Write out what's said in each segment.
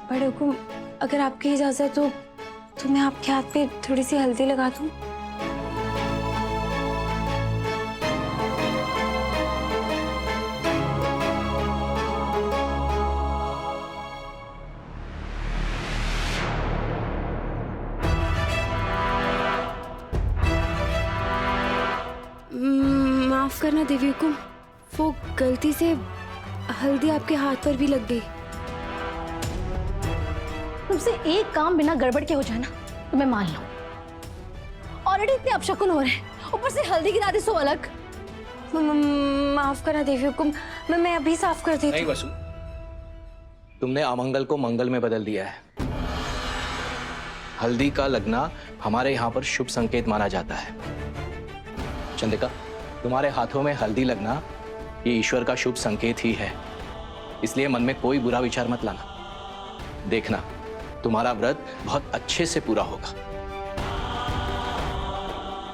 बड़े हुकुम, अगर आपकी इजाजत हो तो मैं आपके हाथ पे थोड़ी सी हल्दी लगा दूं। माफ करना देवी हुकुम, वो गलती से हल्दी आपके हाथ पर भी लग गई। तुमसे एक काम बिना गड़बड़ के हो जाए ना तो मैं मान लूं। ऑलरेडी इतने अपशकुन हो रहे हैं, ऊपर से हल्दी गिरा दी सो अलग। माफ करना देवी हुकुम, मैं अभी साफ कर देती नहीं वसु, तुमने अमंगल को मंगल में बदल दिया है। हल्दी का लगना हमारे यहाँ पर शुभ संकेत माना जाता है। चंद्रिका, तुम्हारे हाथों में हल्दी लगना ये ईश्वर का शुभ संकेत ही है, इसलिए मन में कोई बुरा विचार मत लाना। देखना, तुम्हारा व्रत बहुत अच्छे से पूरा होगा।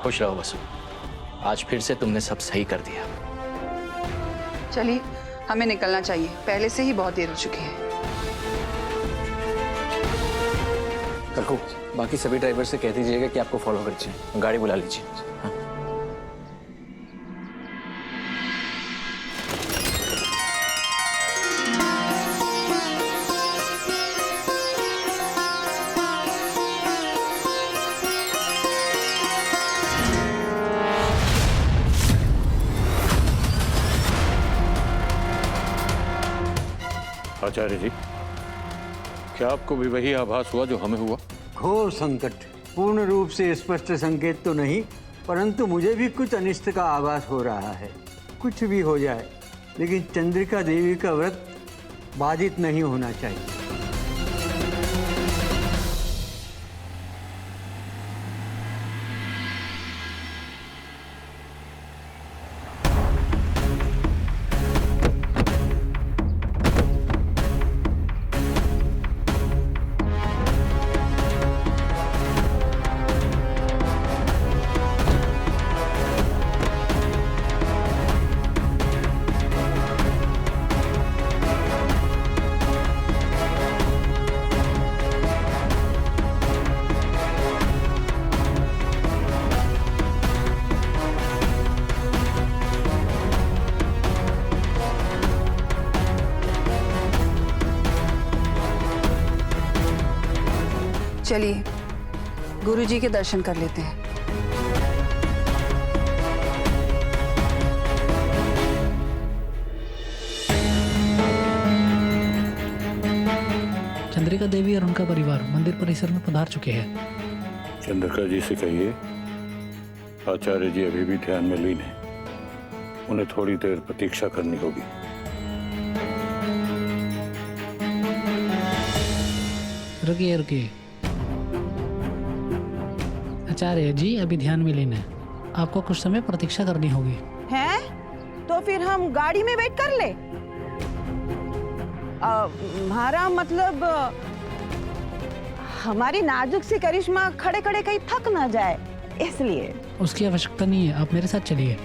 खुश रहो वसु, आज फिर से तुमने सब सही कर दिया। चलिए, हमें निकलना चाहिए, पहले से ही बहुत देर हो चुकी है। काकू, बाकी सभी ड्राइवर से कह दीजिएगा कि आपको फॉलो कर दीजिए, गाड़ी बुला लीजिए। हाँ। आचार्य जी, क्या आपको भी वही आभास हुआ जो हमें हुआ? घोर संकट, पूर्ण रूप से स्पष्ट संकेत तो नहीं, परंतु मुझे भी कुछ अनिष्ट का आभास हो रहा है। कुछ भी हो जाए, लेकिन चंद्रिका देवी का व्रत बाधित नहीं होना चाहिए। चलिए, गुरुजी के दर्शन कर लेते हैं। चंद्रिका देवी और उनका परिवार मंदिर परिसर में पधार चुके हैं। चंद्रिका जी से कहिए, आचार्य जी अभी भी ध्यान में लीन है, उन्हें थोड़ी देर प्रतीक्षा करनी होगी। रुकिए रुकिए, आचार्य जी अभी ध्यान में लीन है, आपको कुछ समय प्रतीक्षा करनी होगी। हैं? तो फिर हम गाड़ी में वेट कर ले? हमारा मतलब हमारी नाजुक सी करिश्मा खड़े खड़े कहीं थक ना जाए, इसलिए। उसकी आवश्यकता नहीं है, आप मेरे साथ चलिए।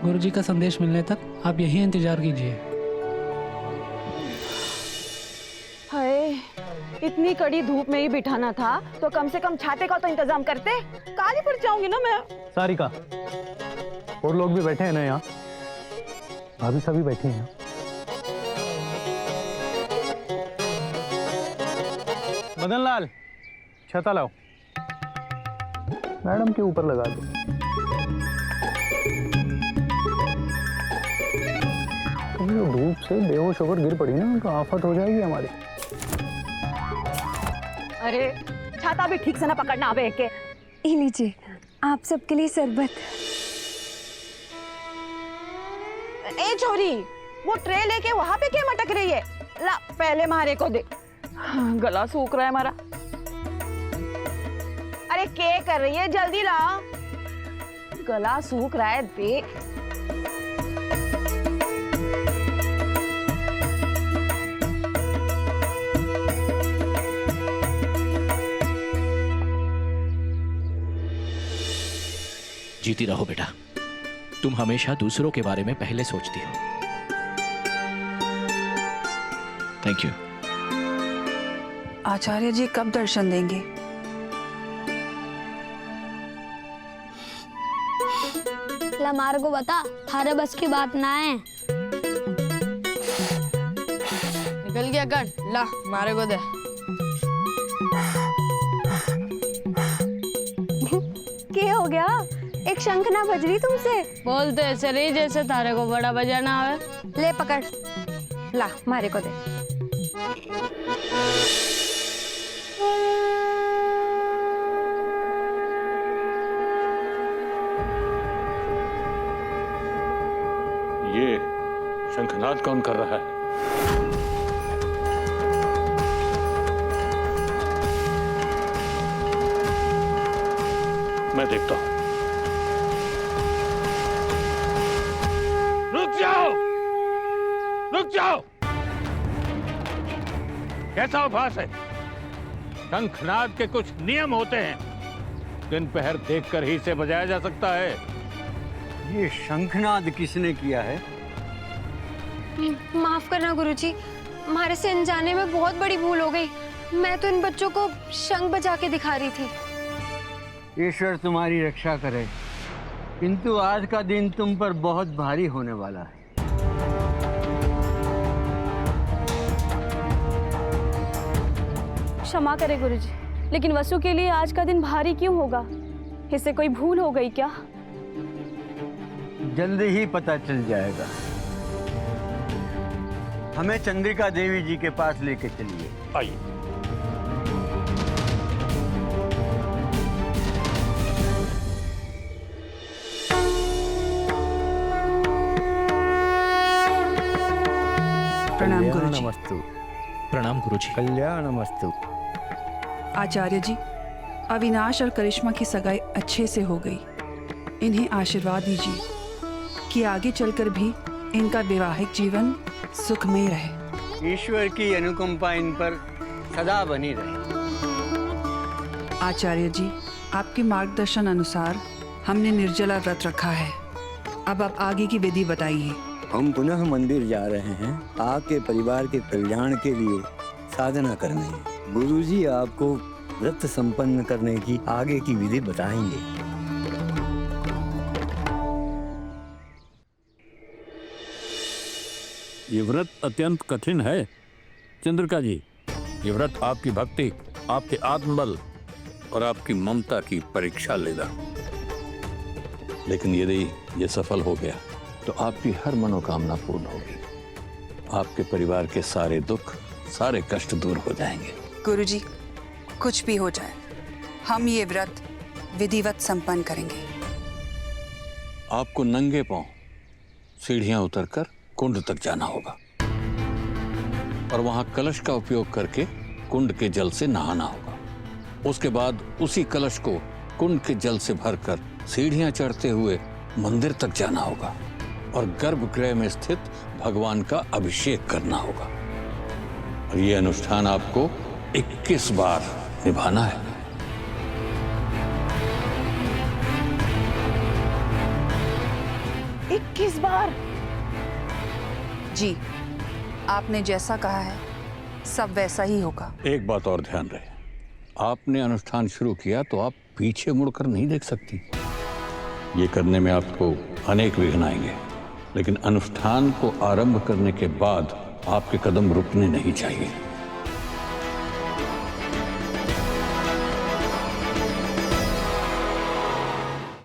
गुरुजी का संदेश मिलने तक आप यहीं इंतजार कीजिए। हाय, इतनी कड़ी धूप में ही बिठाना था तो कम से कम छाते का तो इंतजाम करते। काली पड़ जाऊंगी ना मैं। सारिका, और लोग भी बैठे हैं ना यहाँ, भाभी सभी बैठी हैं। मदन लाल, छता लाओ, मैडम के ऊपर लगा दो। धूप से बेहोश होकर गिर पड़ी ना तो आफत हो जाएगी हमारी। अरे छाता भी ठीक से ना पकड़ना आवे के। ये लीजिए, आप सबके लिए शरबत। ए छोरी, वो ट्रे लेके वहां पे क्या मटक रही है? ला पहले मारे को दे। हाँ, गला सूख रहा है हमारा। अरे क्या कर रही है, जल्दी ला, गला सूख रहा है, दे। जीती रहो बेटा, तुम हमेशा दूसरों के बारे में पहले सोचती हो। Thank you. आचार्य जी कब दर्शन देंगे? ला मारे को बता, थारे बस की बात ना है। निकल गया कर, ला मारे को दे। क्या हो गया? एक शंख ना बज रही तुमसे? बोलते चली जैसे थारे को बड़ा बजाना आवे। ले पकड़, ला मारे को दे। ये शंखनाद कौन कर रहा है? मैं देखता हूं। रुक जाओ, रुक जाओ। कैसा अभ्यास है? शंखनाद के कुछ नियम होते हैं, दिन पहर देखकर ही इसे बजाया जा सकता है। ये शंखनाद किसने किया है? माफ करना गुरुजी, हमारे से अनजाने में बहुत बड़ी भूल हो गई। मैं तो इन बच्चों को शंख बजा के दिखा रही थी। ईश्वर तुम्हारी रक्षा करे, किंतु आज का दिन तुम पर बहुत भारी होने वाला है। क्षमा करें गुरुजी, लेकिन वसु के लिए आज का दिन भारी क्यों होगा? इससे कोई भूल हो गई क्या? जल्दी ही पता चल जाएगा। हमें चंद्रिका देवी जी के पास लेके चलिए। आइए। प्रणाम गुरुजी। नमस्तु। प्रणाम गुरुजी। कल्याणमस्तु। आचार्य जी, अविनाश और करिश्मा की सगाई अच्छे से हो गई। इन्हें आशीर्वाद दीजिए कि आगे चलकर भी इनका वैवाहिक जीवन सुखमय रहे। ईश्वर की अनुकंपा इन पर सदा बनी रहे। आचार्य जी, आपके मार्गदर्शन अनुसार हमने निर्जला व्रत रखा है। अब आप आगे की विधि बताइए। हम पुनः मंदिर जा रहे हैं, आपके परिवार के कल्याण के लिए साधना करने। गुरुजी आपको व्रत संपन्न करने की आगे की विधि बताएंगे। ये व्रत अत्यंत कठिन है चंद्रिका जी। ये व्रत आपकी भक्ति, आपके आत्मबल और आपकी ममता की परीक्षा लेगा। लेकिन यदि ये सफल हो गया तो आपकी हर मनोकामना पूर्ण होगी। आपके परिवार के सारे दुख, सारे कष्ट दूर हो जाएंगे। गुरुजी, कुछ भी हो जाए, हम ये व्रत विधिवत संपन्न करेंगे। आपको नंगे पांव सीढ़ियां उतरकर कुंड तक जाना होगा और वहां कलश का उपयोग करके कुंड के जल से नहाना होगा। उसके बाद उसी कलश को कुंड के जल से भरकर सीढ़ियां चढ़ते हुए मंदिर तक जाना होगा और गर्भगृह में स्थित भगवान का अभिषेक करना होगा। और ये अनुष्ठान आपको 21 बार निभाना है। किस बार? जी, आपने जैसा कहा है सब वैसा ही होगा। एक बात और ध्यान रहे, आपने अनुष्ठान शुरू किया तो आप पीछे मुड़कर नहीं देख सकती। ये करने में आपको अनेक विघ्न आएंगे, लेकिन अनुष्ठान को आरंभ करने के बाद आपके कदम रुकने नहीं चाहिए।